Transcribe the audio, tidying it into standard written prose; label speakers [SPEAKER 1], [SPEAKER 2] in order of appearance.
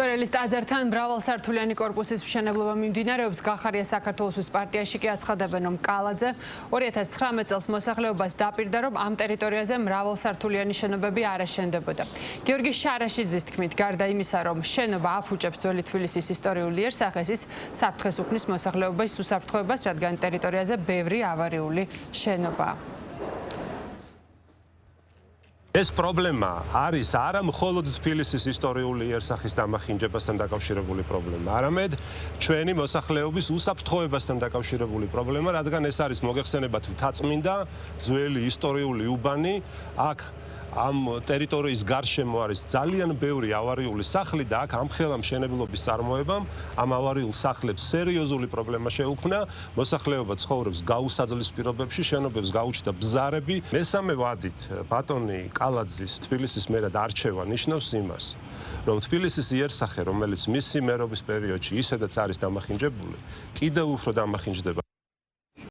[SPEAKER 1] კვერელის ტაძართან მრავალსართულიანი კორპუსის მშენებლობა მიმდინარეობს. გახარია საქართველოს პარტიაში კი აცხადებენ, რომ კალაძე 2019 წელს მოსახლეობას დაპირდა, რომ ამ ტერიტორიაზე მრავალსართულიანი შენობები არ აშენდებოდა. გიორგი შარაშიძის თქმით, გარდა იმისა, რომ შენობა აფუჭებს ძველი თბილისის ისტორიული იერსახეს, ის საფრთხეს უქმნის მოსახლეობის უსაფრთხოებას, რადგან ტერიტორიაზე ბევრი ავარიული შენობაა.
[SPEAKER 2] ეს პრობლემა არის არა მხოლოდ თბილისის ისტორიული იერსახის დამახინჯებასთან დაკავშირებული პრობლემა, არამედ ჩვენი მოსახლეობის უსაფრთხოებასთან დაკავშირებული პრობლემა, რადგან ეს არის მოგეხსენებათ მთაწმინდა ძველი ისტორიული უბანი, აქ ამ ტერიტორიის გარშემო არის ძალიან ბევრი ავარიული სახლი და აქ ამხელა მშენებლობის წარმოებამ ამ ავარიულ სახლებს სერიოზული პრობლემა შეუქმნა. მოსახლეობა ცხოვრობს გაუსაძლის პირობებში, შენობებს გაუჩნდა ბზარები. მესამე ვადით ბატონი კალაძის თბილისის მერად არჩევა ნიშნავს იმას, რომ თბილისის იერსახე, რომელიც მისი მერობის პერიოდში ისედაც არის დამახინჯებული, კიდევ უფრო დამახინჯდება.